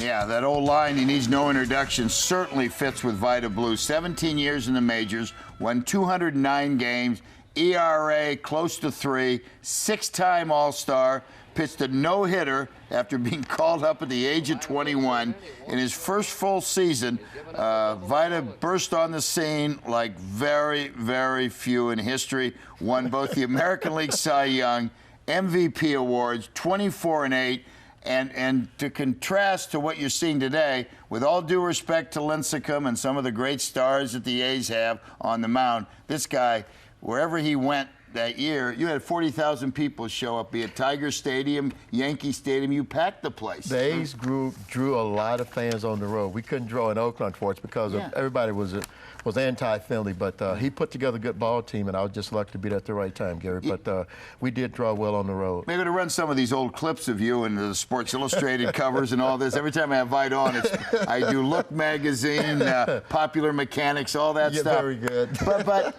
Yeah, that old line, he needs no introduction, certainly fits with Vida Blue. 17 years in the majors, won 209 games, ERA close to 3, 6-time All-Star, pitched a no-hitter after being called up at the age of 21. In his first full season, Vida burst on the scene like very, very few in history, won both the American League Cy Young, MVP awards, 24-8, and to contrast to what you're seeing today, with all due respect to Lincecum and some of the great stars that the A's have on the mound, this guy, wherever he went that year, you had 40,000 people show up, be it Tiger Stadium, Yankee Stadium. You packed the place. The A's drew a lot of fans on the road. We couldn't draw in Oakland for it because everybody was anti-Philly, but he put together a good ball team, and I was just lucky to be there at the right time, Gary. But we did draw well on the road. Maybe to run some of these old clips of you and the Sports Illustrated covers and all this. Every time I have Vida on, I do Look Magazine, Popular Mechanics, all that stuff. Very good. But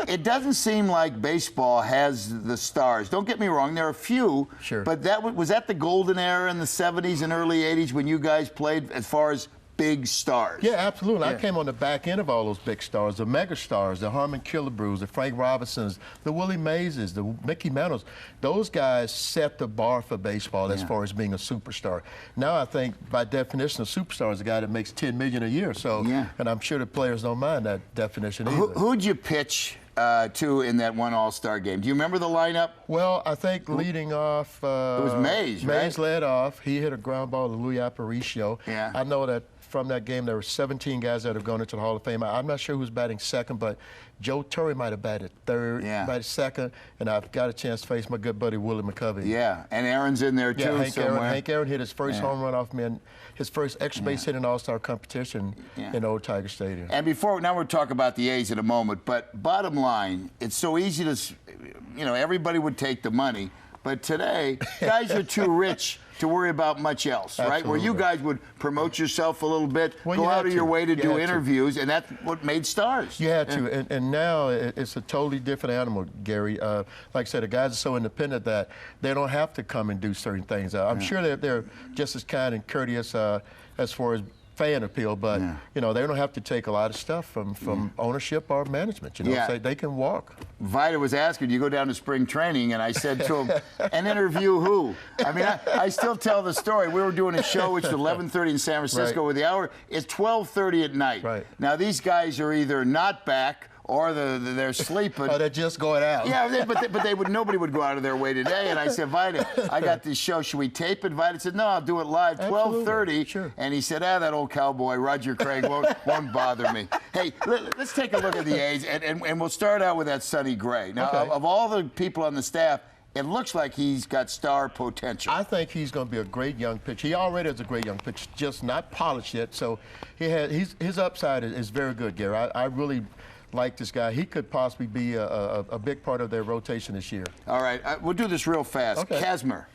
it doesn't seem like baseball has the stars. Don't get me wrong, there are a few. Sure. But was that the golden era in the 70s and early 80s when you guys played as far as big stars? Yeah, absolutely. I came on the back end of all those big stars, the mega stars, the Harmon Killebrews, the Frank Robinsons, the Willie Mazes, the Mickey Mantles. Those guys set the bar for baseball as far as being a superstar. Now I think by definition a superstar is a guy that makes $10 million a year. So, and I'm sure the players don't mind that definition either. Who'd you pitch to in that one All-Star game? Do you remember the lineup? Well, I think leading off, it was Mays, right? Mays led off. He hit a ground ball to Louis Aparicio. Yeah. I know that from that game there were 17 guys that have gone into the Hall of Fame. I'm not sure who's batting second, but Joe Torre might have batted third, batted second, and I've got a chance to face my good buddy Willie McCovey. Yeah, and Aaron's in there too. Hank Aaron hit his first home run off me, his first extra base hit in All-Star competition in Old Tiger Stadium. And now we'll talk about the A's in a moment, but bottom line, it's so easy to, everybody would take the money, but today, guys are too rich to worry about much else, right? Where you guys would promote yourself a little bit, go out of your way to do interviews, and that's what made stars. You had to, and now it's a totally different animal, Gary. Like I said, the guys are so independent that they don't have to come and do certain things. I'm sure that they're just as kind and courteous as far as fan appeal, but they don't have to take a lot of stuff from ownership or management. So they can walk. Vida was asking, you go down to spring training, and I said to him, and interview who? I mean, I still tell the story. We were doing a show which was 11:30 in San Francisco with the hour. It's 12:30 at night. Right. Now these guys are either not back or they're sleeping. Or they're just going out. Yeah, but nobody would go out of their way today. And I said, Vida, I got this show. Should we tape it? Vida said, no, I'll do it live, 12:30. Sure. And he said, that old cowboy, Roger Craig, won't bother me. Hey, let's take a look at the A's, and we'll start out with that Sonny Gray. Now, of all the people on the staff, it looks like he's got star potential. I think he's going to be a great young pitcher. He already is a great young pitcher, just not polished yet. So his upside is very good, Gary. I really like this guy. He could possibly be a big part of their rotation this year. All right, we'll do this real fast. Kazmir.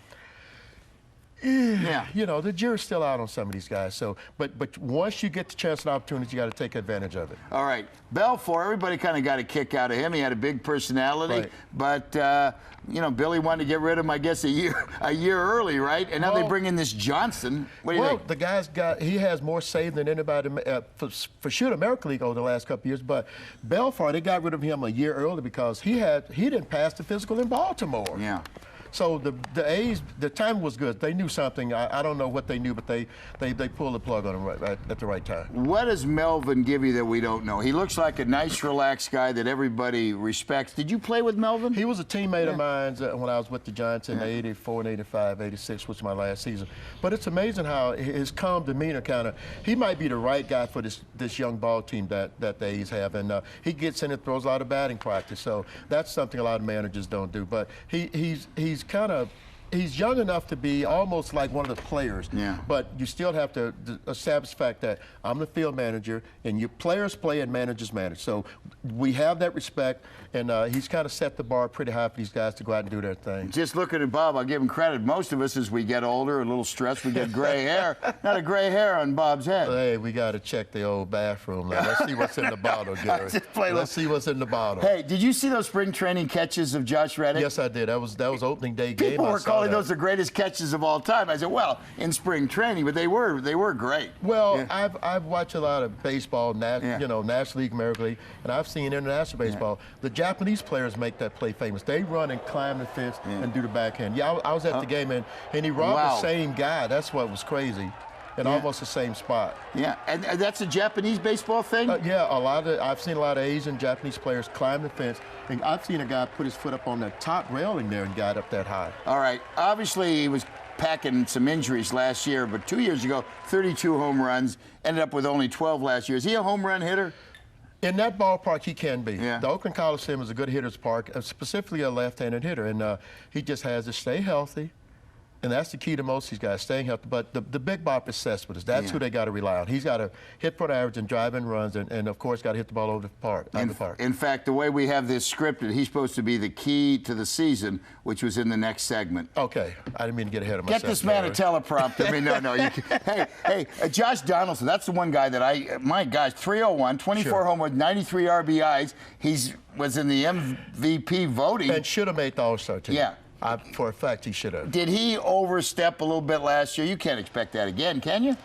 Yeah, the jury's still out on some of these guys. So, but once you get the chance and opportunity, you got to take advantage of it. All right, Belfour. Everybody kind of got a kick out of him. He had a big personality, but Billy wanted to get rid of him, I guess, a year early, right? And now they bring in this Johnson. What do you think? The guy's he has more save than anybody for sure. The American League over the last couple of years, but Belfour, they got rid of him a year early because he didn't pass the physical in Baltimore. Yeah. So the A's, the time was good. They knew something. I don't know what they knew, but they pulled the plug on him right at the right time. What does Melvin give you that we don't know? He looks like a nice, relaxed guy that everybody respects. Did you play with Melvin? He was a teammate of mine when I was with the Giants in '84 and '85, '86, which was my last season. But it's amazing how his calm demeanor he might be the right guy for this young ball team that the A's have. And he gets in and throws a lot of batting practice. So that's something a lot of managers don't do. But he's young enough to be almost like one of the players. Yeah. But you still have to establish the fact that I'm the field manager, and your players play and managers manage. So we have that respect, and he's kind of set the bar pretty high for these guys to go out and do their thing. Just looking at Bob, I'll give him credit. Most of us, as we get older, a little stressed, we get gray hair. Not a gray hair on Bob's head. Hey, we got to check the old bathroom. Now. Let's see what's in the bottle, Gary. Let's see what's in the bottle. Hey, did you see those spring training catches of Josh Reddick? Yes, I did. That was opening day game. People were calling calling those the greatest catches of all time. I said, well, in spring training, but they were great. Well, I've watched a lot of baseball, you know, National League, American League, and I've seen international baseball. The Japanese players make that play famous. They run and climb the fence and do the backhand. Yeah, I was at the game, and he robbed the same guy. That's what was crazy. In almost the same spot. Yeah, and that's a Japanese baseball thing? Yeah, I've seen a lot of Asian, Japanese players climb the fence. And I've seen a guy put his foot up on the top railing there and got up that high. All right, obviously he was packing some injuries last year, but 2 years ago, 32 home runs, ended up with only 12 last year. Is he a home run hitter? In that ballpark, he can be. Yeah. The Oakland Coliseum is a good hitter's park, specifically a left-handed hitter, and he just has to stay healthy. And that's the key to most of these guys, staying healthy. But the big bop is Cespedes. That's who they got to rely on. He's got to hit for the average and drive in runs, and of course, got to hit the ball over the park. In fact, the way we have this scripted, he's supposed to be the key to the season, which was in the next segment. Okay, I didn't mean to get ahead of myself. Get this man a teleprompter. I mean, no. Hey, Josh Donaldson, that's the one guy that my gosh, 301, 24 home runs, 93 RBIs. Was in the MVP voting. And should have made the All-Star team. Yeah. For a fact, he should have. Did he overstep a little bit last year? You can't expect that again, can you?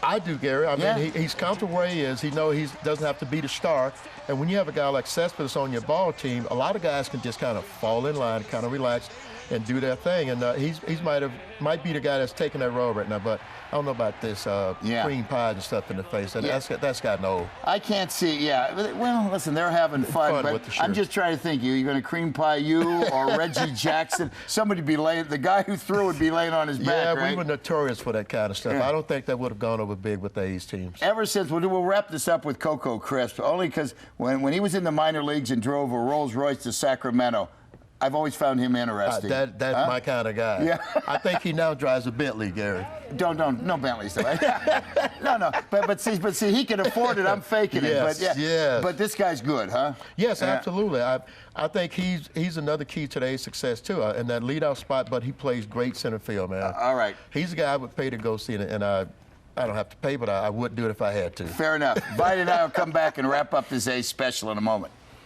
I do, Gary. I mean, he's comfortable where he is. He knows he doesn't have to be the star. And when you have a guy like Cespedes on your ball team, a lot of guys can just kind of fall in line, kind of relax, and do their thing. And he might be the guy that's taking that role right now. But I don't know about this cream pies and stuff in the face. That's gotten old. I can't see. Yeah. Well, listen, they're having fun, but I'm just trying to think. You're going to cream pie you or Reggie Jackson? Somebody be laying. The guy who threw would be laying on his back. Yeah, right? we were notorious for that kind of stuff. I don't think that would have gone over big with the A's teams. Ever since we'll wrap this up with Coco Crisp, only because when he was in the minor leagues and drove a Rolls Royce to Sacramento, I've always found him interesting. That's my kind of guy. Yeah. I think he now drives a Bentley, Gary. No Bentleys, though. No. But see, he can afford it. I'm faking it. But But this guy's good, huh? Yes, absolutely. I think he's another key to today's success too, in that leadoff spot. But he plays great center field, man. All right. He's a guy I would pay to go see, and I don't have to pay, but I would do it if I had to. Fair enough. Vida and I will come back and wrap up this A's special in a moment.